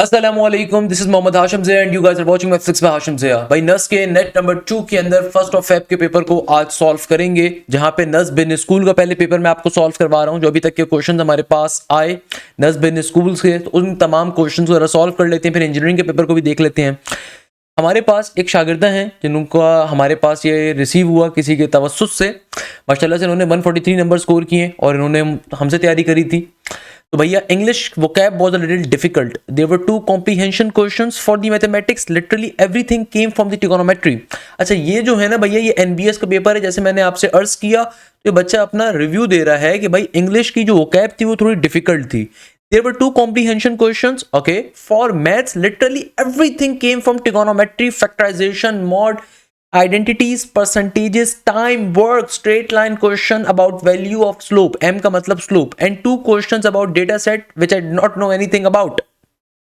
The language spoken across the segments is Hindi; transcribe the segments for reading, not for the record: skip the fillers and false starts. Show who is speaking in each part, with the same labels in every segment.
Speaker 1: अस्सलामुअलैकुम, this is Mohammad Hashim Zia and you guys are watching Math Fix by Hashim Zia. भाई नस के नेट नंबर 2 के अंदर फर्स्ट ऑफ फेब के पेपर को आज सॉल्व करेंगे, जहां पे नस बिन स्कूल का पहले पेपर मैं आपको सॉल्व करवा रहा हूं। जो अभी तक के क्वेश्चन हमारे पास आए नस बिन स्कूल से, तो उन तमाम क्वेश्चन को जरा सॉल्व कर लेते हैं, फिर इंजीनियरिंग के पेपर को भी देख लेते हैं। हमारे पास एक शागिर्दा हैं जिनका हमारे पास ये रिसीव हुआ किसी के तवस्सुस से। माशाल्लाह से इन्होंने 143 नंबर स्कोर किए और इन्होंने हमसे तैयारी करी थी। तो भैया English vocab was a little difficult. There were two comprehension questions for the mathematics. Literally everything came from the trigonometry. अच्छा, ये जो है ना भैया, ये एनबीएस का पेपर है। जैसे मैंने आपसे अर्ज किया, तो ये बच्चा अपना रिव्यू दे रहा है कि भाई इंग्लिश की जो vocab थी वो थोड़ी डिफिकल्ट थी। There were two comprehension questions. Okay, for maths, literally everything came from trigonometry, factorization, mod, identities, percentages, time, work, straight line question about value of slope, M का मतलब slope, and two questions about data set which I do not know anything about.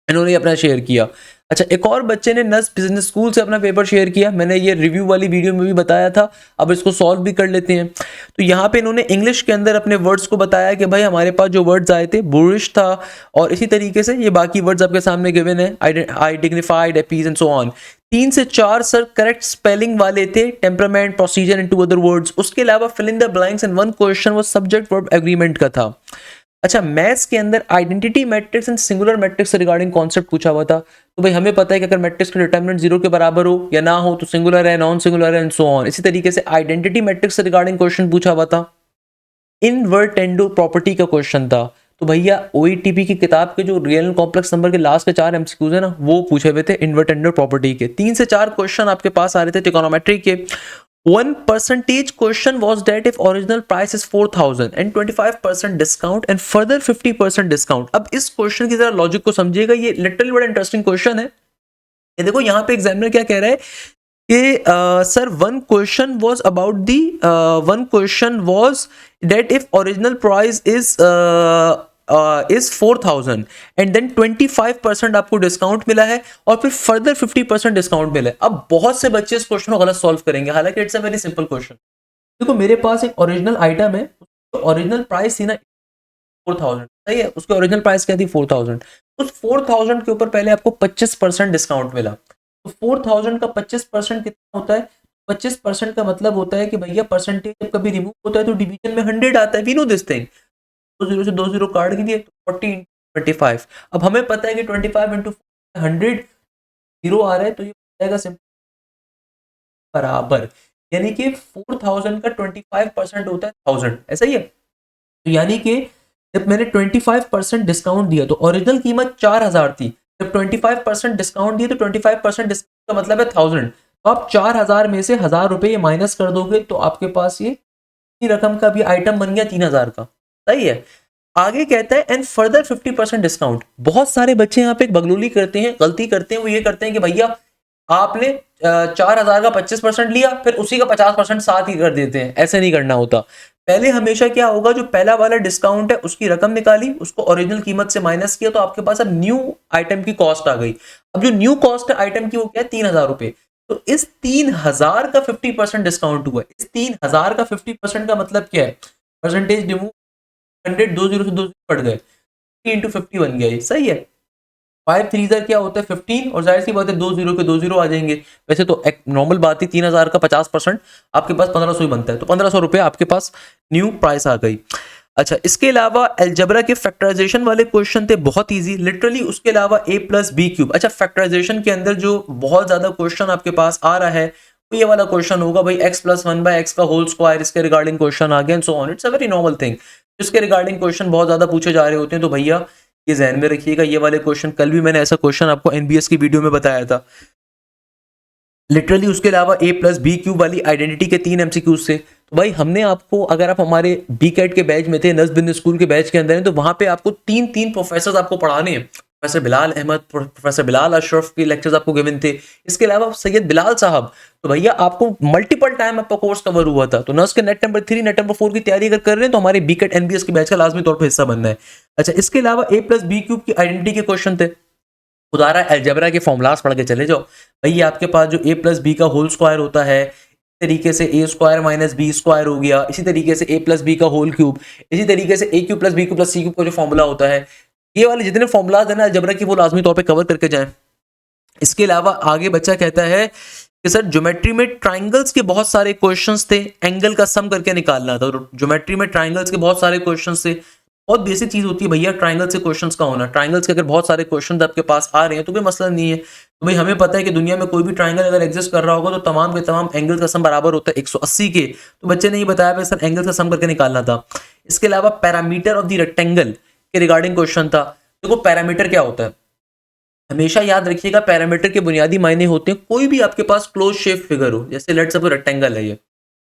Speaker 1: इन्होंने अपना शेयर किया। अच्छा, एक और बच्चे ने नस बिजनेस स्कूल से अपना पेपर शेयर किया। मैंने ये रिव्यू वाली वीडियो में भी बताया था, अब इसको सॉल्व भी कर लेते हैं। तो यहाँ पे इन्होंने इंग्लिश के अंदर अपने वर्ड्स को बताया कि भाई हमारे पास जो वर्ड्स आए थे बुलिश था, और इसी तरीके से ये बाकी वर्ड्स आपके सामने गिवन है, आई डिग्निफाइड, एपीज एंड सो ऑन। 3 से 4 सर करेक्ट स्पेलिंग वाले थे, temperament, procedure and 2 other words. उसके अलावा fill in the blanks and 1 question वो सब्जेक्ट वर्ब एग्रीमेंट का था। अच्छा, मैथ्स के अंदर identity matrix and singular matrix से रिगार्डिंग कॉन्सेप्ट पूछा हुआ था। तो भाई हमें पता है कि अगर मैट्रिक्स का डिटरमिनेंट 0 के बराबर हो या ना हो तो सिंगुलर है, नॉन सिंगुलर है एंड सो ऑन। इसी तरीके से आइडेंटिटी मैट्रिक्स से रिगार्डिंग क्वेश्चन पूछा हुआ था। इनवर्टेंडो प्रॉपर्टी का क्वेश्चन था। तो भैया ओईटीपी की किताब के जो रियल एंड कॉम्प्लेक्स नंबर के लास्ट के 4 एमसीक्यूज है ना, वो पूछे हुए थे इनवर्टेंडो प्रॉपर्टी के। 3 से 4 क्वेश्चन आपके पास आ रहे थे ट्रिगोनोमेट्री के। 1% question was that if original price is 4,000 and 25% discount and further 50% discount। अब इस क्वेश्चन की जरा लॉजिक को समझिएगा, ये लिटरली बड़ा इंटरेस्टिंग क्वेश्चन है। ये देखो यहाँ पे एग्जामिनर क्या कह रहा है कि sir one question was that if original price is 4,000 and then 25% आपको डिस्काउंट मिला है और फिर फर्दर 50% डिस्काउंट मिला है। अब बहुत से बच्चे इस क्वेश्चन को गलत सॉल्व करेंगे, हालांकि it's a very simple question. देखो मेरे पास एक ओरिजिनल आइटम है, ओरिजिनल प्राइस थी ना 4,000, सही है, उसकी ओरिजिनल प्राइस क्या थी 4,000। उस 4,000 के ऊपर पहले आपको 25% डिस्काउंट मिला। तो 4,000 का 25% कितना होता है? 25% का मतलब होता है कि भैया परसेंटेज जब कभी रिमूव होता है तो डिवीजन में 100 आता है। We know this thing. 2 0 से 2 0 काट दिए तो 40 × 25। अब हमें पता है कि 25 × 100 0 आ रहा है, तो ये हो जाएगा सिंपल बराबर, यानी कि 4,000 का 25% होता है 1000, ऐसा ही है। तो यानी कि जब मैंने 25% डिस्काउंट दिया तो ओरिजिनल कीमत 4,000 थी, जब 25% डिस्काउंट दिया तो 25% डिस्काउंट का मतलब है 1000। तो आप 4,000 में से 1,000 रुपए माइनस कर दोगे तो आपके पास ये रकम का भी आइटम बन गया 3,000 का, सही है। आगे कहता है एंड फर्दर 50% डिस्काउंट। बहुत सारे बच्चे यहाँ पे एक बगलूली करते हैं, गलती करते हैं। वो ये करते हैं कि भैया आपने 4,000 का 25% लिया, फिर उसी का 50% साथ ही कर देते हैं। ऐसे नहीं करना होता। पहले हमेशा क्या होगा, जो पहला वाला डिस्काउंट है उसकी रकम निकाली, उसको ओरिजिनल कीमत से माइनस किया, तो आपके पास अब न्यू आइटम की कॉस्ट आ गई। अब जो न्यू कॉस्ट है आइटम की वो क्या है, 3,000 रुपए। तो इस 3,000 का 50% डिस्काउंट हुआ। इस 3,000 का 50% का मतलब क्या है, परसेंटेज रिमूव 100, 2 0 से 2 0 कट गए, 3 × 50 बन गया, सही है। 5 3 क्या होता है 15, और जाहिर सी बात है 2 0 के 2 0 आ जाएंगे। वैसे तो एक नॉर्मल बात ही 3,000 का 50% आपके पास 1,500 ही बनता है, तो 1,500 रुपए आपके पास न्यू प्राइस आ गई। अच्छा, इसके अलावा अलजेब्रा के फैक्टराइजेशन वाले क्वेश्चन थे बहुत इजी, लिटरली। उसके अलावा a+b³। अच्छा, फैक्टराइजेशन के अंदर जो बहुत ज्यादा क्वेश्चन आपके पास आ रहा है वो ये वाला क्वेश्चन होगा भाई, x+1/x का होल स्क्वायर, इसके रिगार्डिंग क्वेश्चन आ गया and so on. It's a very normal thing. इसके रिगार्डिंग क्वेश्चन बहुत ज्यादा पूछे जा रहे होते हैं, तो भैया ये ध्यान में रखिएगा। ये वाले क्वेश्चन, कल भी मैंने ऐसा क्वेश्चन आपको एनबीएस की वीडियो में बताया था लिटरली। उसके अलावा a+b³ वाली आइडेंटिटी के 3 एमसीक्यूज से। तो भाई हमने आपको, अगर आप हमारे बी कैट के बैच में थे, नस बिजनेस स्कूल के बैच के अंदर है, तो वहां पे आपको 3 प्रोफेसर आपको पढ़ाने हैं। प्रोफेसर बिलाल अहमद, प्रोफेसर बिलाल अशरफ के लेक्चर्स आपको गिवन थे। इसके अलावा सैयद बिलाल साहब। तो भैया आपको मल्टीपल टाइम आपका कोर्स कवर हुआ था। तो नस के नेट नंबर 3, नेट नंबर 4 की तैयारी अगर कर रहे हैं तो हमारे बी कैट एनबीएस के बैच का लाजमी तौर पर हिस्सा बनना है। अच्छा, इसके अलावा a+b³ की आइडेंटिटी के क्वेश्चन थे। उदाहरण अलजेब्रा के फॉर्मूलास पढ़ के चले जाओ। भाई आपके पास जो a+b का होल स्क्वायर होता है, इस तरीके से a² - b² हो गया। इसी तरीके से a+b का होल क्यूब, इसी तरीके से a³ + b³ + c³ का जो फॉर्मूला होता है, ये वाले जितने फॉर्मूलाज है ना अलजेब्रा की, वो लाजमी तौर पे कवर करके जाएं। इसके अलावा आगे बच्चा कहता है कि सर ज्योमेट्री में ट्राइंगल्स के बहुत सारे क्वेश्चंस थे, एंगल का सम करके निकालना था। ज्योमेट्री में ट्राइंगल्स के बहुत सारे क्वेश्चंस थे। बहुत बेसिक चीज होती है भैया ट्राइंगल से क्वेश्चंस का होना। ट्राइंगल्स के अगर बहुत सारे क्वेश्चंस आपके पास आ रहे हैं तो कोई मसला नहीं है। तो भाई हमें पता है कि दुनिया में कोई भी ट्राइंगल अगर एग्जिस्ट कर रहा होगा तो तमाम के तमाम एंगल्स का सम बराबर होता है 180 के। तो बच्चे ने ये बताया भाई सर एंगल्स का सम करके निकालना था। इसके अलावा पैरामीटर ऑफ द रेक्टेंगल के रिगार्डिंग क्वेश्चन था। देखो पैरामीटर क्या होता है, हमेशा याद रखिएगा पैरामीटर के बुनियादी मायने होते हैं कोई भी आपके पास क्लोज शेप फिगर हो, जैसे लेट्स सपोज रेक्टेंगल है ये,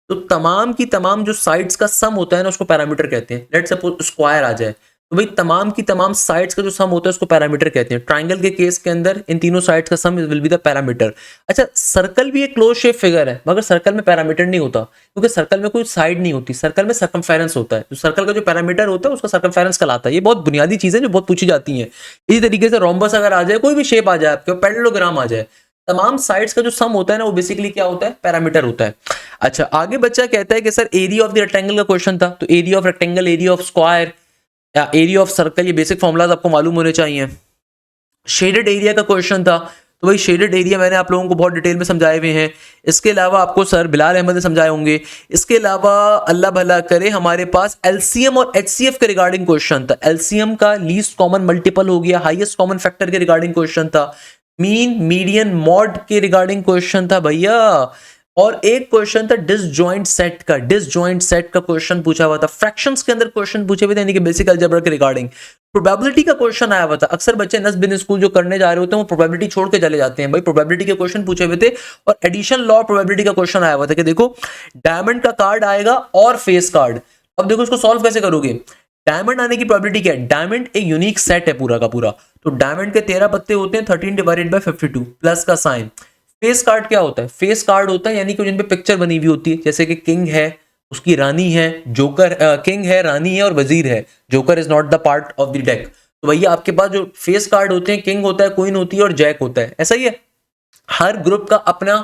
Speaker 1: तो तमाम की तमाम जो साइड्स का सम होता है ना उसको पैरामीटर कहते हैं। लेट्स सपोज स्क्वायर आ जाए तो भाई तमाम की तमाम साइड्स का जो सम होता है उसको पैरामीटर कहते हैं। ट्राइंगल के केस के अंदर इन तीनों साइड्स का सम विल बी द पैरामीटर। अच्छा सर्कल भी एक क्लोज शेप फिगर है मगर सर्कल में पैरामीटर नहीं होता क्योंकि सर्कल में कोई साइड नहीं होती, सर्कल में सर्कमफेरेंस होता है। तो सर्कल का जो पैरामीटर होता है उसका सर्कमफेरेंस कहलाता है। ये बहुत बुनियादी चीजें जो बहुत पूछी जाती हैं। इसी तरीके से रोम्बस अगर आ जाए, कोई भी शेप आ जाए आपके, पैरेललोग्राम आ जाए, तमाम साइड्स का जो सम होता है ना वो बेसिकली क्या होता है, पैरामीटर होता है। अच्छा आगे बच्चा कहता है कि sir area of the rectangle का क्वेश्चन था, तो area of rectangle, area of square या एरिया ऑफ सर्कल, ये बेसिक फॉर्मूलाज आपको मालूम होने चाहिए। शेडेड एरिया का क्वेश्चन था, तो भाई शेडेड एरिया मैंने आप लोगों को बहुत डिटेल में समझाए हुए हैं। इसके अलावा आपको सर बिलाल अहमद ने समझाए होंगे। इसके अलावा अल्लाह भला करे हमारे पास एलसीएम और एचसीएफ के रिगार्डिंग क्वेश्चन था। एलसीएम का लीस्ट कॉमन मल्टीपल हो गया, हाईएस्ट कॉमन फैक्टर के रिगार्डिंग क्वेश्चन था, मीन मीडियन मॉड के रिगार्डिंग क्वेश्चन था भैया, और एक क्वेश्चन था डिसजॉइंट सेट का। डिसजॉइंट सेट का क्वेश्चन पूछा हुआ था। फ्रैक्शंस के अंदर क्वेश्चन पूछे हुए थे यानी कि बेसिक अलजेब्रा के रिगार्डिंग। प्रोबेबिलिटी का क्वेश्चन आया हुआ था। अक्सर बच्चे नस बिन स्कूल जो करने जा रहे होते हैं वो प्रोबेबिलिटी छोड़ के चले जाते हैं। भाई प्रोबेबिलिटी के क्वेश्चन पूछे हुए थे और एडिशन लॉ प्रोबेबिलिटी का क्वेश्चन आया हुआ था कि देखो डायमंड का कार्ड आएगा और फेस कार्ड। अब देखो इसको सॉल्व कैसे करोगे। डायमंड आने की प्रोबेबिलिटी क्या है, डायमंड एक यूनिक सेट है पूरा का पूरा, तो डायमंड के 13 पत्ते होते हैं 13 डिवाइडेड बाय 52 प्लस का साइन। फेस कार्ड क्या होता है, फेस कार्ड होता है यानी कि जिन पे पिक्चर बनी हुई होती है, जैसे कि किंग है, उसकी रानी है, जोकर, किंग है, रानी है और वजीर है। Joker is not the part of the deck. तो भैया आपके पास जो फेस कार्ड होते हैं, किंग होता है, क्वीन होती है और जैक होता है। ऐसा ही है, हर ग्रुप का अपना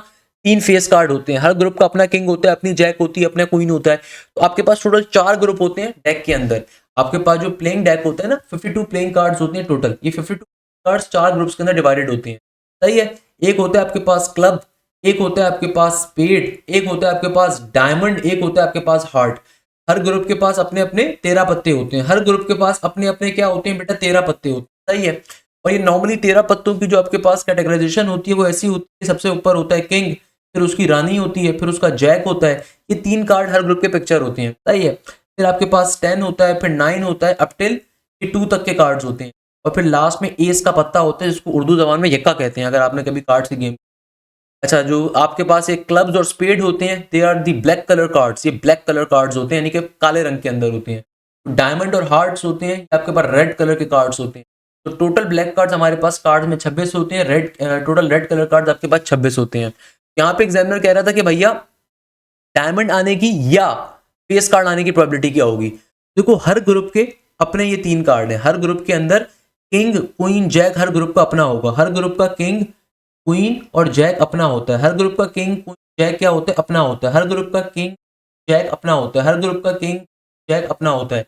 Speaker 1: 3 फेस कार्ड होते हैं, हर ग्रुप का अपना किंग होता है, अपनी जैक होती है, अपना क्वीन होता है। तो आपके पास टोटल 4 ग्रुप होते हैं डेक के अंदर। आपके पास जो प्लेइंग डेक होता है ना, 52 प्लेइंग कार्ड्स होते हैं टोटल। ये 52 कार्ड्स 4 ग्रुप्स के अंदर डिवाइडेड होते हैं। सही है। एक होता है आपके पास क्लब, एक होता है आपके पास स्पेड, एक होता है आपके पास डायमंड, एक होता है आपके पास हार्ट। हर ग्रुप के पास अपने अपने 13 पत्ते होते हैं। हर ग्रुप के पास अपने अपने क्या होते हैं बेटा, 13 पत्ते होते हैं। सही है। और ये नॉर्मली 13 पत्तों की जो आपके पास कैटेगराइजेशन होती है वो ऐसी होती है, सबसे ऊपर होता है किंग, फिर उसकी रानी होती है, फिर उसका जैक होता है। ये 3 कार्ड हर ग्रुप के पिक्चर होते हैं। सही है। फिर आपके पास 10 होता है, फिर 9 होता है, अप टिल 2 तक के कार्ड्स होते हैं। और फिर लास्ट में एस का पत्ता होता है जिसको उर्दू जबान में यक्का कहते हैं, अगर आपने कभी कार्ड्स की गेम। अच्छा जो आपके पास एक क्लब्स और स्पेड होते हैं, they are the black colour cards. ये ब्लैक कलर कार्ड्स होते हैं यानी कि काले रंग के अंदर होते हैं। डायमंड और हार्ट्स होते हैं, आपके पास रेड कलर के कार्ड्स होते हैं। तो टोटल ब्लैक कार्ड्स हमारे पास कार्ड्स में 26 होते हैं, टोटल रेड कलर कार्ड्स आपके पास 26 होते हैं। यहाँ पे एग्जामिनर कह रहा था कि भैया डायमंड आने की या फेस कार्ड आने की प्रोबेबिलिटी क्या होगी। देखो हर ग्रुप के अपने ये 3 कार्ड हैं। हर ग्रुप के अंदर किंग, क्वीन, जैक हर ग्रुप का अपना होगा। हर ग्रुप का किंग, क्वीन और जैक अपना होता है। हर ग्रुप का किंग, क्वीन, जैक क्या होता है, अपना होता है। हर ग्रुप का किंग, जैक अपना होता है। हर ग्रुप का किंग, जैक अपना होता है।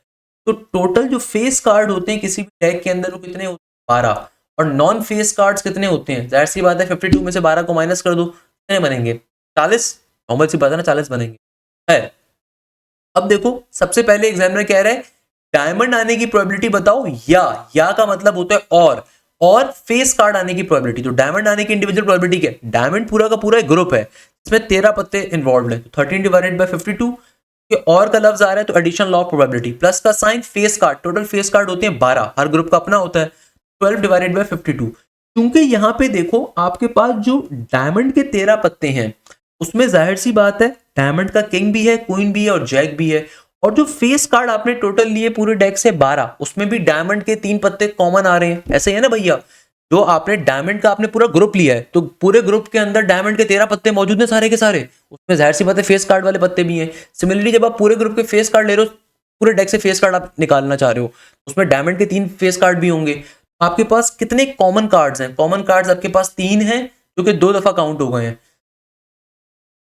Speaker 1: तो टोटल जो फेस कार्ड होते हैं किसी भी डेक के अंदर वो कितने होते हैं, 12। और नॉन फेस कार्ड्स कितने होते हैं, जाहिर सी बात है 52 में से 12 को माइनस कर दो, कितने बनेंगे, 40। नॉर्मल सी बात है ना, 40 बनेंगे। है। अब देखो सबसे पहले एग्जामिनर कह रहा है डायमंड आने की प्रोबेबिलिटी बताओ, या का मतलब होता है और फेस कार्ड आने की प्रोबेबिलिटी। तो डायमंड आने की इंडिविजुअल प्रोबेबिलिटी क्या है, डायमंड पूरा का पूरा एक ग्रुप है, इसमें 13 पत्ते इन्वॉल्व है। 13 डिवाइडेड बाय 52 के और का लफ्ज आ रहा है तो addition law of probability plus का sign, face card, total face card होते हैं 12, हर ग्रुप का अपना होता है। 12 डिवाइडेड बाय 52। क्योंकि यहाँ पे देखो आपके पास जो डायमंड के 13 पत्ते हैं उसमें जाहिर सी बात है डायमंड का किंग भी है, क्वीन भी है और जैक भी है। और जो फेस कार्ड आपने टोटल लिए पूरे डेक से 12, उसमें भी डायमंड के 3 पत्ते कॉमन आ रहे हैं। ऐसे ही है ना भैया, जो आपने डायमंड का आपने पूरा ग्रुप लिया है तो पूरे ग्रुप के अंदर डायमंड के 13 पत्ते मौजूद हैं सारे के सारे, उसमें जाहिर सी बात है फेस कार्ड वाले पत्ते भी हैं। सिमिलरली जब आप पूरे ग्रुप के फेस कार्ड ले रहे हो, पूरे डेक से फेस कार्ड आप निकालना चाह रहे हो, उसमें डायमंड के 3 फेस कार्ड भी होंगे। आपके पास कितने कॉमन कार्ड्स हैं, कॉमन कार्ड्स आपके पास 3 हैं जो कि 2 दफा काउंट हो गए हैं।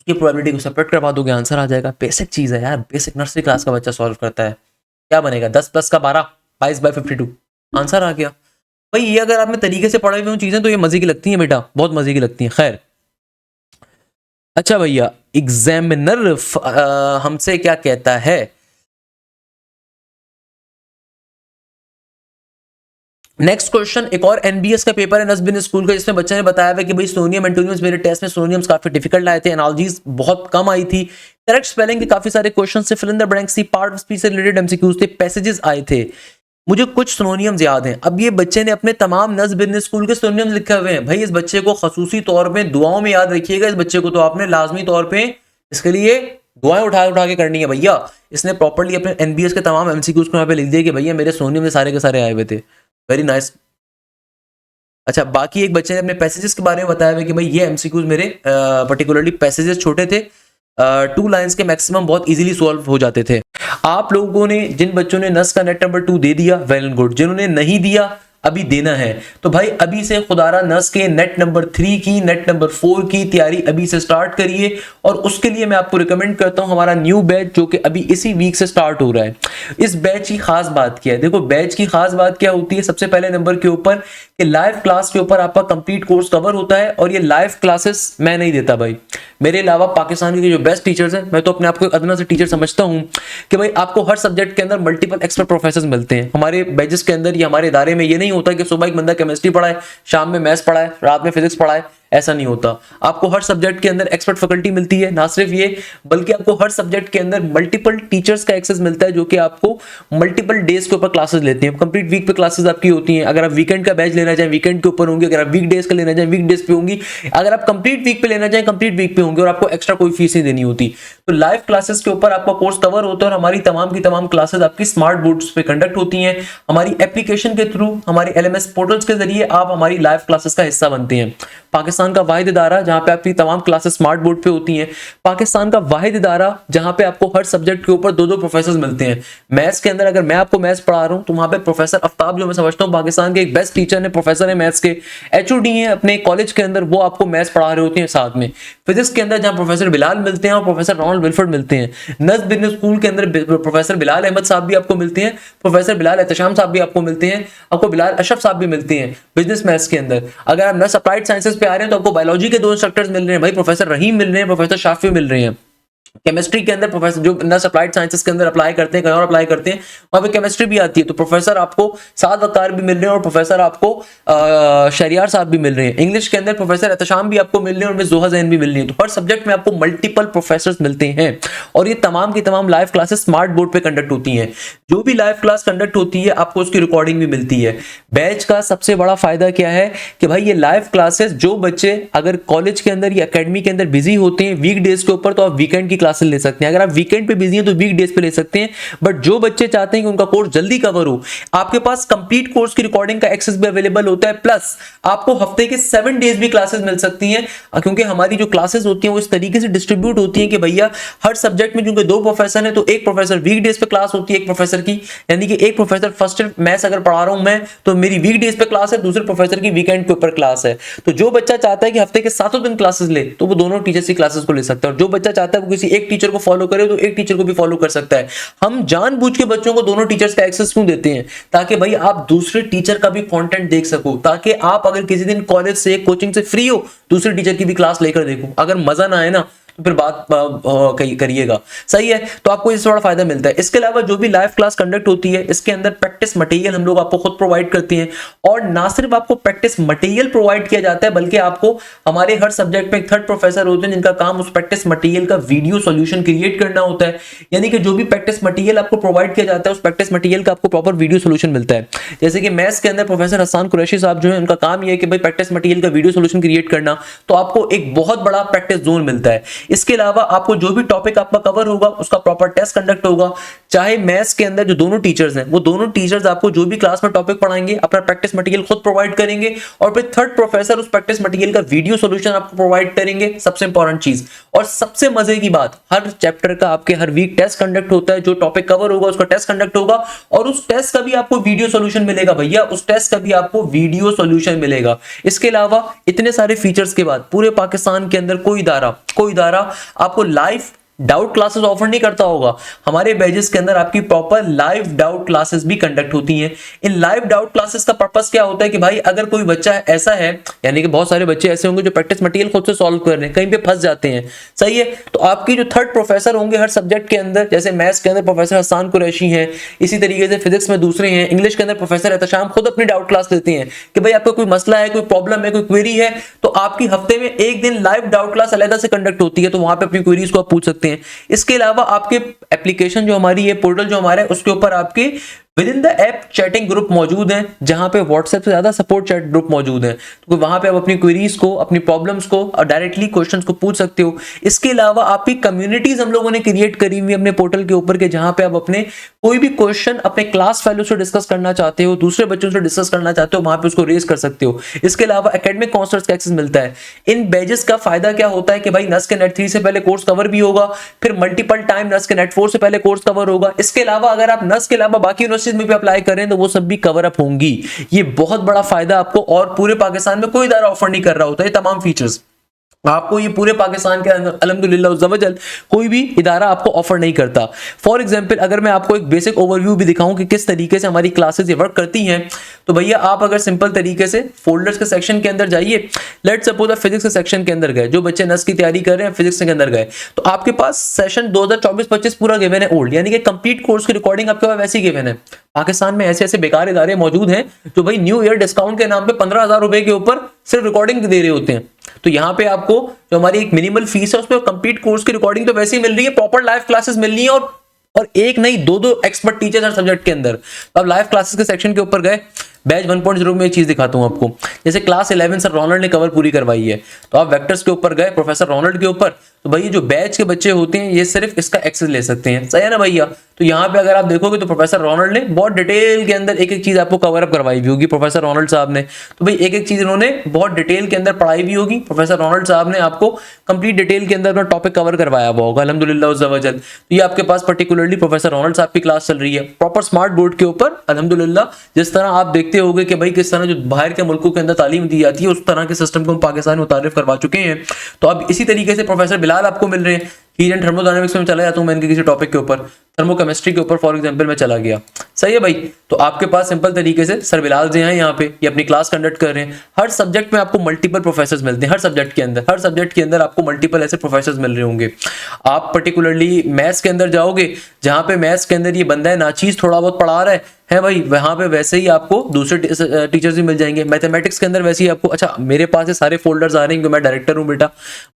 Speaker 1: की प्रोबेबिलिटी को सेपरेट करवा दोगे, आंसर आ जाएगा। बेसिक चीज है यार, बेसिक नर्सरी क्लास का बच्चा सॉल्व करता है। क्या बनेगा, 10 प्लस का 12, 22 बाय 52। आंसर आ गया भाई। ये अगर आपने तरीके से पढ़े हुए चीजें तो ये मजे की लगती हैं बेटा, बहुत मजे की लगती हैं। खैर अच्छा भैया, एग्जामिनर हमसे क्या कहता है। नेक्स्ट क्वेश्चन, एक और एनबीएस का पेपर है नस्बिन स्कूल का, जिसमें बच्चे ने बताया हुआ कि भाई सोनियम एंटोनियम्स, मेरे टेस्ट में सोनियम्स काफी डिफिकल्ट आए थे, एनालॉजीज बहुत कम आई थी, करेक्ट स्पेलिंग के काफी सारे क्वेश्चन से, फिल इन द ब्लैंक्स थी, पार्ट ऑफ स्पीच से रिलेटेड एमसीक्यूज थे, पैसेजेस आए थे, मुझे कुछ सिनोनियम्स याद हैं। अब ये बच्चे ने अपने तमाम नस्ब बिजनेस स्कूल के सिनोनियम्स लिखे हुए हैं। भाई इस बच्चे को खसूसी तौर पे दुआओं में याद रखिएगा, इस बच्चे को तो आपने लाजमी तौर पे इसके लिए दुआएं उठा उठा के करनी है भैया। इसने प्रॉपर्ली अपने एनबीएस के तमाम एमसीक्यूज को यहाँ पे लिख दिया कि भैया मेरे सिनोनियम में सारे के सारे आए हुए थे। Very nice. अच्छा, बाकी एक बच्चे ने अपने पैसेजेस के बारे में बताया हुआ कि भाई ये एमसीक्यूज मेरे पर्टिकुलरली पैसेजेस छोटे थे, 2 लाइंस के मैक्सिमम बहुत इजीली सॉल्व हो जाते थे। आप लोगों ने, जिन बच्चों ने नस का नेट नंबर 2 दे दिया, वेल एंड गुड। जिन्होंने नहीं दिया, अभी देना है, तो भाई अभी से खुदारा नस के नेट नंबर 3 की, नेट नंबर 4 की तैयारी अभी से स्टार्ट करिए। और उसके लिए मैं आपको रिकमेंड करता हूं हमारा न्यू बैच, जो कि अभी इसी वीक से स्टार्ट हो रहा है। इस बैच की खास बात क्या है, देखो बैच की खास बात क्या होती है, सबसे पहले नंबर के ऊपर कि लाइव क्लास के ऊपर आपका कंप्लीट कोर्स कवर होता है। और ये लाइव क्लासेस मैं नहीं देता भाई, मेरे अलावा पाकिस्तान के जो बेस्ट टीचर्स हैं, मैं तो अपने आप को अदना से टीचर समझता हूं, कि भाई आपको हर सब्जेक्ट के अंदर मल्टीपल एक्सपर्ट प्रोफेसर मिलते हैं हमारे बैचेस के अंदर या हमारे इदारे में। ये नहीं होता कि सुबह एक बंदा केमिस्ट्री पढ़ाए, शाम में मैथ्स पढ़ाए, रात में फिजिक्स पढ़ाए, ऐसा नहीं होता। आपको हर सब्जेक्ट के अंदर एक्सपर्ट फैकल्टी मिलती है। ना सिर्फ ये, बल्कि आपको हर सब्जेक्ट के अंदर मल्टीपल टीचर्स का एक्सेस मिलता है, जो कि आपको मल्टीपल डेज के ऊपर क्लासेस लेते हैं। कंप्लीट वीक पे क्लासेस आपकी होती हैं। अगर आप वीकेंड का बैच लेना चाहें, वीकेंड के ऊपर होंगे। अगर आप वीक डेज का लेना चाहें, वीक डेज पे होंगी। अगर आप कंप्लीट वीक पे लेना चाहें, कंप्लीट वीक पे होंगे, और आपको एक्स्ट्रा कोई फीस नहीं देनी होती। तो लाइव क्लासेस के ऊपर आपका कोर्स कवर होता है, और हमारी तमाम की तमाम क्लासेस आपकी स्मार्ट बोर्ड्स पे कंडक्ट होती हैं। हमारी एप्लीकेशन के थ्रू, हमारी एलएमएस पोर्टल्स के जरिए आप हमारी लाइव क्लासेस का हिस्सा बनते हैं। पाकिस्तान का वाहिद इदारा जहां पे आपकी तमाम क्लासेस स्मार्ट बोर्ड पे होती हैं। पाकिस्तान का वाहिद इदारा जहां पे आपको हर सब्जेक्ट के ऊपर 2-2 प्रोफेसर मिलते हैं। मैथ्स के अंदर अगर मैं आपको मैथ्स पढ़ा रहा हूं, तो वहां पे प्रोफेसर आफ्ताब, जो मैं समझता हूं पाकिस्तान के एक बेस्ट टीचर है, प्रोफेसर है मैथ्स के, एचओडी हैं अपने कॉलेज के अंदर, वो आपको मैथ्स पढ़ा रहे होते हैं साथ में। फिजिक्स के अंदर जहां प्रोफेसर बिलाल मिलते हैं और प्रोफेसर रोनाल्ड विल्फर्ड मिलते हैं। नस्ब बिजनेस स्कूल के अंदर प्रोफेसर बिलाल अहमद साहब भी आपको मिलते हैं, प्रोफेसर बिलाल एहतशाम साहब भी आपको मिलते हैं, आपको बिलाल अशरफ साहब भी मिलते हैं बिजनेस मैथ्स के अंदर। अगर आप नस अप्लाइड साइंसेस पे आ रहे हैं, तो आपको बायोलॉजी के 2 इंस्ट्रक्टर्स मिल रहे हैं भाई, प्रोफेसर रहीम मिल रहे हैं, प्रोफेसर शाफी मिल रहे हैं। केमिस्ट्री के अंदर प्रोफेसर जो नस अप्लाइड साइंसेस के अंदर अप्लाई करते हैं, कहीं और अप्लाई करते हैं, वहां पे केमिस्ट्री भी आती है, तो प्रोफेसर आपको साद वकार भी मिल रहे हैं, और प्रोफेसर आपको शरियार साहब भी मिल रहे हैं। इंग्लिश के अंदर प्रोफेसर एहतशाम भी आपको मिल रहे हैं, और मिस जोहा जैन भी मिल रही है। तो हर सब्जेक्ट में आपको मल्टीपल प्रोफेसर मिलते हैं, और ये तमाम की तमाम लाइव क्लासेस स्मार्ट बोर्ड पे कंडक्ट होती हैं। जो भी लाइव क्लास कंडक्ट होती है, आपको उसकी रिकॉर्डिंग भी मिलती है। बैच का सबसे बड़ा फायदा क्या है कि भाई ये लाइव क्लासेस, जो बच्चे अगर कॉलेज के अंदर या एकेडमी के अंदर बिजी होते हैं वीक डेज के ऊपर, तो आप वीकेंड की क्लासेस ले सकते हैं। अगर आप वीकेंड पे बिजी हैं तो वीक डेज पे ले सकते हैं। बट जो बच्चे चाहते हैं कि उनका कोर्स जल्दी कवर हो, आपके पास कंप्लीट कोर्स की रिकॉर्डिंग का एक्सेस भी अवेलेबल होता है। प्लस आपको हफ्ते के 7 डेज भी क्लासेस मिल सकती हैं, क्योंकि हमारी जो क्लासेस होती हैं वो इस तरीके से डिस्ट्रीब्यूट होती हैं कि भैया हर सब्जेक्ट में क्योंकि 2 प्रोफेसर हैं, तो एक प्रोफेसर वीक डेज पे क्लास होती है एक प्रोफेसर की, यानी कि एक प्रोफेसर फर्स्ट मैथ्स अगर पढ़ा रहा हूं मैं, तो मेरी वीक डेज पे क्लास है, दूसरे प्रोफेसर की वीकेंड के ऊपर क्लास है। तो जो बच्चा चाहता है कि हफ्ते के 7 दिन क्लासेस ले, तो वो दोनों टीचर्स की क्लासेस को ले सकता है। और जो बच्चा चाहता है वो किसी एक टीचर को फॉलो करे, तो एक टीचर को भी फॉलो कर सकता है। हम जानबूझ के बच्चों को दोनों टीचर्स का एक्सेस क्यों देते हैं, ताकि भाई आप दूसरे टीचर का भी कंटेंट देख सको, ताकि आप अगर किसी दिन कॉलेज से कोचिंग से फ्री हो, दूसरे टीचर की भी क्लास लेकर देखो। अगर मजा ना आए ना, तो फिर बात करिएगा, सही है। तो आपको इससे बड़ा फायदा मिलता है। इसके अलावा जो भी लाइव क्लास कंडक्ट होती है, इसके अंदर प्रैक्टिस मटेरियल हम लोग आपको खुद प्रोवाइड करते हैं। और ना सिर्फ आपको प्रैक्टिस मटेरियल प्रोवाइड किया जाता है, बल्कि आपको हमारे हर सब्जेक्ट में एक थर्ड प्रोफेसर होते हैं, जिनका काम उस प्रैक्टिस मटेरियल का वीडियो सॉल्यूशन क्रिएट करना होता है। यानी कि जो भी प्रैक्टिस मटेरियल आपको प्रोवाइड किया जाता है, उस प्रैक्टिस मटेरियल का आपको प्रॉपर वीडियो सोल्यूशन मिलता है। जैसे कि मैथ्स के अंदर प्रोफेसर हसन कुरैशी साहब जो है, उनका काम यह है कि भाई प्रैक्टिस मटेरियल का वीडियो सोल्यूशन क्रिएट करना, तो आपको एक बहुत बड़ा प्रैक्टिस जोन मिलता है। इसके अलावा आपको जो भी टॉपिक आपका कवर होगा, उसका प्रॉपर टेस्ट कंडक्ट होगा। चाहे मैथ्स के अंदर जो दोनों टीचर्स हैं, वो दोनों टीचर्स आपको जो भी क्लास में टॉपिक पढ़ाएंगे, अपना प्रैक्टिस मटेरियल खुद प्रोवाइड करेंगे, और फिर थर्ड प्रोफेसर उस प्रैक्टिस मटेरियल का वीडियो सॉल्यूशन आपको प्रोवाइड करेंगे। सबसे इंपॉर्टेंट चीज और सबसे मजे की बात, हर चैप्टर का आपके हर वीक टेस्ट कंडक्ट होता है। जो टॉपिक कवर होगा उसका टेस्ट कंडक्ट होगा, और उस टेस्ट का भी आपको वीडियो सॉल्यूशन मिलेगा भैया, उस टेस्ट का भी आपको वीडियो सॉल्यूशन मिलेगा। इसके अलावा इतने सारे फीचर्स के बाद पूरे पाकिस्तान के अंदर कोई इदारा आपको लाइव डाउट क्लासेस ऑफर नहीं करता होगा, हमारे बैचेस के अंदर आपकी प्रॉपर लाइव डाउट क्लासेस भी कंडक्ट होती हैं। इन लाइव डाउट क्लासेस का पर्पस क्या होता है कि भाई अगर कोई बच्चा ऐसा है, यानी कि बहुत सारे बच्चे ऐसे होंगे जो प्रैक्टिस मटेरियल खुद से सॉल्व कर रहे हैं, कहीं पे फंस जाते हैं, सही है, तो आपकी जो थर्ड प्रोफेसर होंगे हर सब्जेक्ट के अंदर, जैसे मैथ्स के अंदर प्रोफेसर हसन कुरैशी हैं, इसी तरीके से फिजिक्स में दूसरे हैं, इंग्लिश के अंदर प्रोफेसर एहतशाम खुद अपनी डाउट क्लास लेते हैं कि भाई आपका कोई मसला है, कोई प्रॉब्लम है, कोई क्वेरी है, तो आपकी हफ्ते में एक दिन लाइव डाउट क्लास अलग से कंडक्ट होती है, तो वहां पे अपनी क्वेरीज को आप पूछ सकते हैं। इसके अलावा आपके एप्लीकेशन जो हमारी है, पोर्टल जो हमारा है, उसके ऊपर आपके with in the app chatting group मौजूद हैं, जहां पे व्हाट्सएप से ज्यादा सपोर्ट चैट ग्रुप मौजूद है, तो वहां पे आप अपनी क्वेरीज को, अपनी प्रॉब्लम्स को और डायरेक्टली क्वेश्चंस को पूछ सकते हो। इसके अलावा आपकी कम्युनिटीज हम लोगों ने क्रिएट करी हुई अपने पोर्टल के ऊपर के, जहां पे आप अपने कोई भी क्वेश्चन अपने क्लास फेलो से डिस्कस करना चाहते हो, दूसरे बच्चों से डिस्कस करना चाहते हो, वहां पे उसको रेज कर सकते हो। इसके अलावा एकेडमिक काउंसलर्स का एक्सेस मिलता है। इन बैचेस का फायदा क्या होता है कि भाई नस के नेट 3 से पहले कोर्स कवर भी होगा, फिर मल्टीपल टाइम नस के नेट 4 से पहले कोर्स कवर होगा। इसके अलावा अगर आप नस के अलावा बाकी यूनिवर्सिटीज में भी अप्लाई करें तो वो सब भी कवर अप होंगी। ये बहुत बड़ा फायदा आपको, और पूरे पाकिस्तान में कोई इदारा ऑफर नहीं कर रहा होता ये तमाम फीचर्स आपको, ये पूरे पाकिस्तान के अंदर अल्हम्दुलिल्लाह उज़्ज़वजल कोई भी इदारा आपको ऑफर नहीं करता। फॉर एग्जांपल अगर मैं आपको एक बेसिक ओवरव्यू भी दिखाऊं कि किस तरीके से हमारी क्लासेस ये वर्क करती हैं, तो भैया आप अगर सिंपल तरीके से फोल्डर्स के सेक्शन के अंदर जाइए, लेट सपोज आप फिजिक्स के सेक्शन के अंदर गए, जो बच्चे नस की तैयारी कर रहे हैं फिजिक्स के अंदर गए, तो आपके पास सेशन 2024-25 पूरा गिवन है ओल्ड, यानी कि कंप्लीट कोर्स की रिकॉर्डिंग आपके पास वैसी गिवन है। पाकिस्तान में ऐसे ऐसे बेकार इदारे मौजूद हैं जो भाई न्यू ईयर डिस्काउंट के नाम पे 15,000 रुपए के ऊपर सिर्फ रिकॉर्डिंग दे रहे होते हैं। तो यहाँ पे आपको जो हमारी एक मिनिमल फीस है उसमें कंप्लीट कोर्स की रिकॉर्डिंग तो वैसे ही मिल रही है, प्रॉपर लाइव क्लासेस मिल रही है, और एक नहीं दो एक्सपर्ट टीचर्स हर सब्जेक्ट के अंदर। तो आप लाइव क्लासेस के सेक्शन के ऊपर गए, बैच 1.0 में एक चीज दिखाता हूं आपको, जैसे क्लास 11 सर रोनाल्ड ने कवर पूरी करवाई है, तो आप वेक्टर्स के ऊपर गए प्रोफेसर रोनाल्ड के ऊपर, तो भाई जो बैच के बच्चे होते हैं ये सिर्फ इसका एक्सेस ले सकते हैं, सही है ना भैया। तो यहाँ पे अगर आप देखोगे तो प्रोफेसर रोनाल्ड ने बहुत डिटेल के अंदर एक एक चीज आपको कवर अप करवाई भी होगी, प्रोफेसर रोनाल्ड साहब ने, तो भाई एक एक चीज इन्होंने बहुत डिटेल के अंदर पढ़ाई भी होगी, प्रोफेसर रोनाल्ड साहब ने आपको कंप्लीट डिटेल के अंदर अपना टॉपिक कवर करवाया हुआ होगा अल्हम्दुलिल्लाह उज़्ज़वजल। तो ये आपके पास पर्टिकुलरली प्रोफेसर रोनाल्ड साहब की क्लास चल रही है प्रॉपर स्मार्ट बोर्ड के ऊपर अल्हम्दुलिल्लाह। जिस तरह आप देखते होगे कि भाई किस तरह जो बाहर के मुल्कों के अंदर तालीम दी जाती है उस तरह के सिस्टम को हम पाकिस्तान में मुतारिफ करवा चुके हैं। तो अब इसी तरीके से प्रोफेसर बिलाल आपको मिल रहे हैं, हीट एंड थर्मोडायनामिक्स में चला जाता हूं मैं इनके किसी टॉपिक के ऊपर, थर्मोकेमिस्ट्री के ऊपर फॉर एग्जांपल में चला गया, सही है भाई। तो आपके पास सिंपल तरीके से सर बिलाल जी हैं यहाँ पे, ये अपनी क्लास कंडक्ट कर रहे हैं। हर सब्जेक्ट में आपको मल्टीपल प्रोफेसर्स मिलते हैं, हर सब्जेक्ट के अंदर आपको मल्टीपल ऐसे प्रोफेसर्स मिल रहे होंगे। आप पर्टिकुलरली मैथ्स के अंदर जाओगे, जहां पे मैथ्स के अंदर ये बंदा है नाचीज थोड़ा बहुत पढ़ा रहा है भाई, वहां पे वैसे ही आपको दूसरे टीचर्स भी मिल जाएंगे। मैथमेटिक्स के अंदर वैसे ही आपको, अच्छा मेरे पास ये सारे फोल्डर्स आ रहे हैं क्योंकि मैं डायरेक्टर हूं बेटा,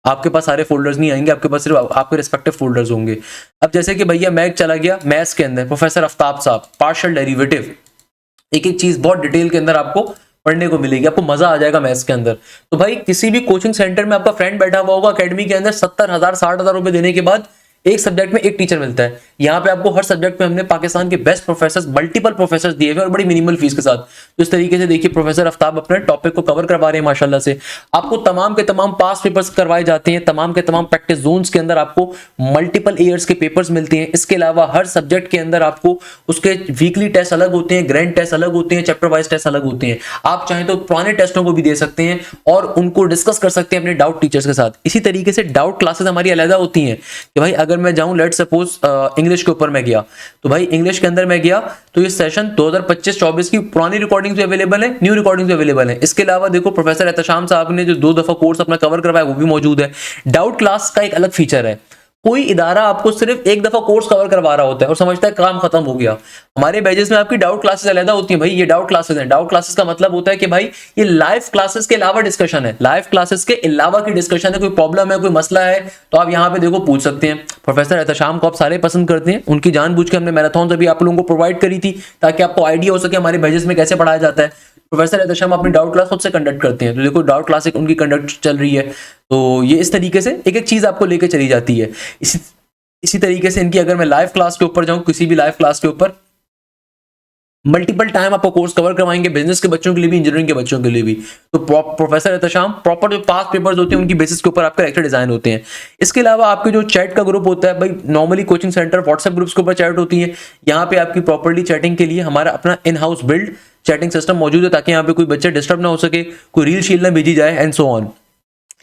Speaker 1: आपके पास सारे फोल्डर्स नहीं आएंगे, आपके पास सिर्फ आपके रिस्पेक्टिव फोल्डर्स होंगे। अब जैसे कि भैया मैं चला गया मैथ्स के अंदर, प्रोफेसर आफ्ताब साहब पार्शियल डेरिवेटिव, एक एक चीज बहुत डिटेल के अंदर आपको पढ़ने को मिलेगी, आपको मजा आ जाएगा मैथ्स के अंदर। तो भाई किसी भी कोचिंग सेंटर में आपका फ्रेंड बैठा हुआ होगा अकेडमी के अंदर, 70,000 60,000 रुपए देने के बाद एक सब्जेक्ट में एक टीचर मिलता है। यहाँ पे आपको हर सब्जेक्ट में हमने पाकिस्तान के बेस्ट प्रोफेसर, मल्टीपल प्रोफेसर दिए हुए और बड़ी मिनिमल फीस के साथ। तो इस तरीके से देखिए प्रोफेसर आफ्ताब अपने टॉपिक को कवर करवा रहे हैं माशाल्लाह से। आपको तमाम के तमाम पास पेपर्स करवाए जाते हैं, तमाम के तमाम प्रैक्टिस जोन्स के अंदर आपको मल्टीपल ईयर्स के पेपर्स मिलते हैं। इसके अलावा हर सब्जेक्ट के अंदर आपको उसके वीकली टेस्ट अलग होते हैं, ग्रैंड टेस्ट अलग होते हैं, चैप्टर वाइज टेस्ट अलग होते हैं। आप चाहें तो पुराने टेस्टों को भी दे सकते हैं और उनको डिस्कस कर सकते हैं अपने डाउट टीचर्स के साथ। इसी तरीके से डाउट क्लासेस हमारी अलग होती हैं कि भाई अगर मैं जाऊं लेट सपोज इंग्लिश के ऊपर मैं गया, तो भाई इंग्लिश के अंदर मैं गया तो ये सेशन 2025-24 की पुरानी रिकॉर्डिंग भी अवेलेबल है, न्यू रिकॉर्डिंग भी अवेलेबल है। इसके अलावा देखो प्रोफेसर एहतशाम साहब ने जो 2 दफा कोर्स अपना कवर करवाया वो भी मौजूद है। डाउट क्लास का एक अलग फीचर है, कोई इदारा आपको सिर्फ एक दफा कोर्स कवर करवा रहा होता है और समझता है काम खत्म हो गया। हमारे बैचेस में आपकी डाउट क्लासेस अलग होती हैं भाई, ये डाउट क्लासेस हैं। डाउट क्लासेस का मतलब होता है कि भाई ये लाइव क्लासेस के अलावा डिस्कशन है, लाइव क्लासेस के अलावा की डिस्कशन है। कोई प्रॉब्लम है, कोई मसला है तो आप यहाँ पे देखो पूछ सकते हैं। प्रोफेसर एहतशाम को आप सारे पसंद करते हैं, उनकी जानबूझ के हमने मैराथन अभी आप लोगों को प्रोवाइड करी थी ताकि आपको आइडिया हो सके हमारे बैचेस में कैसे पढ़ाया जाता है। प्रोफेसर एहतशाम अपनी डाउट क्लास खुद से कंडक्ट करते हैं, तो देखो डाउट क्लास एक उनकी कंडक्ट चल रही है। तो ये इस तरीके से एक एक चीज आपको लेके चली जाती है। इसी तरीके से इनकी अगर मैं लाइव क्लास के ऊपर जाऊं, किसी भी लाइव क्लास के ऊपर मल्टीपल टाइम आपको कोर्स कवर करवाएंगे, बिजनेस के बच्चों के लिए भी, इंजीनियरिंग के बच्चों के लिए भी। तो प्रोफेसर एहतशाम प्रॉपर जो पास पेपर्स होते हैं उनकी बेसिस के ऊपर आपके लेक्चर डिजाइन होते हैं। इसके अलावा आपके जो चैट का ग्रुप होता है भाई, normally coaching centre WhatsApp groups के ऊपर चैट होती है, यहाँ पे आपकी प्रॉपर्ली चैटिंग के लिए हमारा अपना in house build chatting system मौजूद है ताकि यहाँ पे कोई बच्चा डिस्टर्ब ना हो सके, कोई रील शील ना भेजी जाए एंड सो ऑन।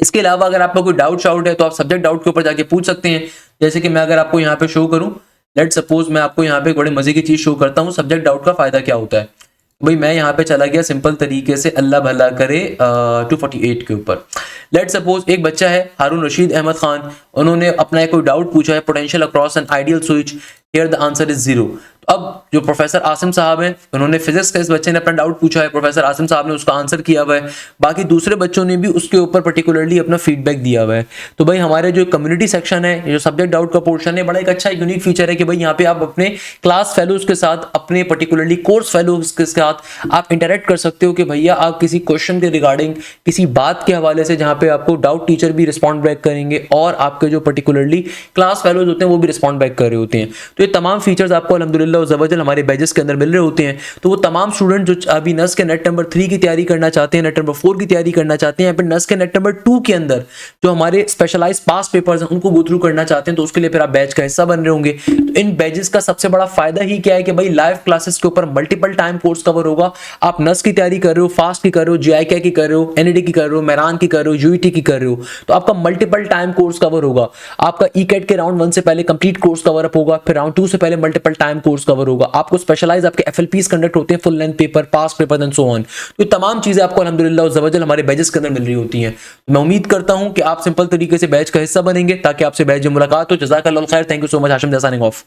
Speaker 1: इसके अलावा अगर आपका कोई डाउट है तो आप सब्जेक्ट डाउट के ऊपर जाके पूछ सकते हैं। जैसे कि मैं अगर आपको यहाँ पे शो करूँ, लेट सपोज मैं आपको यहाँ पे बड़े मजे की चीज शो करता हूँ, सब्जेक्ट डाउट का फायदा क्या होता है। भाई मैं यहाँ पे चला गया सिंपल तरीके से, अल्लाह भला करे 248 के ऊपर। लेट सपोज एक बच्चा है हारून रशीद अहमद खान, उन्होंने अपना कोई डाउट पूछा है, potential across an ideal switch, here the answer is 0। अब जो प्रोफेसर आसिम साहब हैं, उन्होंने फिजिक्स का इस बच्चे ने अपना डाउट पूछा है, प्रोफेसर आसिम साहब ने उसका आंसर किया हुआ है, बाकी दूसरे बच्चों ने भी उसके ऊपर पर्टिकुलरली अपना फीडबैक दिया हुआ है। तो भाई हमारे जो कम्युनिटी सेक्शन है, जो सब्जेक्ट डाउट का पोर्शन है, बड़ा एक अच्छा यूनिक फीचर है कि भाई यहाँ पे आप अपने क्लास फेलोज के साथ, अपने पर्टिकुलरली कोर्स फेलोज के साथ आप इंटरेक्ट कर सकते हो कि भैया आप किसी क्वेश्चन के रिगार्डिंग, किसी बात के हवाले से जहाँ पे आपको डाउट टीचर भी रिस्पॉन्ड बैक करेंगे और आपके जो पर्टिकुलरली क्लास फेलोज होते हैं वो भी रिस्पॉन्ड बैक कर रहे होते हैं। तो ये तमाम फीचर्स आपको अल्हम्दुलिल्लाह ज़वजल हमारे बैचेस के अंदर मिल रहे होते हैं। तो वो तमाम स्टूडेंट जो अभी नस के नेट नंबर 3 की तैयारी करना चाहते हैं, नेट नंबर 4 की तैयारी करना चाहते हैं, या फिर नस के नेट नंबर 2 के अंदर जो हमारे स्पेशलाइज पास पेपर्स हैं उनको गो थ्रू करना चाहते हैं, तो उसके लिए फिर आप बैच का हिस्सा बन रहे होंगे। तो इन बैचेस का सबसे बड़ा फायदा ही क्या है कि भाई लाइव क्लासेस के ऊपर मल्टीपल टाइम कोर्स कवर होगा। आप नस की तैयारी कर रहे हो, फास्ट की कर रहे हो, जीआईके की कर रहे हो, एनईडी की कर रहे हो, मेरान की कर रहे हो, यूईटी की कर रहे हो, तो आपका मल्टीपल टाइम कोर्स कवर होगा। आपका ईकेट के राउंड 1 से पहले कंप्लीट कोर्स कवर अप होगा, फिर राउंड 2 से पहले मल्टीपल टाइम कोर्स कवर होगा। आपको स्पेशलाइज आपके एफएलपीस कंडक्ट होते हैं, full length paper, pass paper and so on. तो तमाम चीजें आपको अल्हम्दुलिल्लाह ज़वजल हमारे बैचेस के अंदर मिल रही होती हैं। मैं उम्मीद करता हूं कि आप सिंपल तरीके से बैच का हिस्सा बनेंगे ताकि आपसे बैच में मुलाकात हो। जज़ाकल्लाह खैर, thank you so much. Hashim signing off.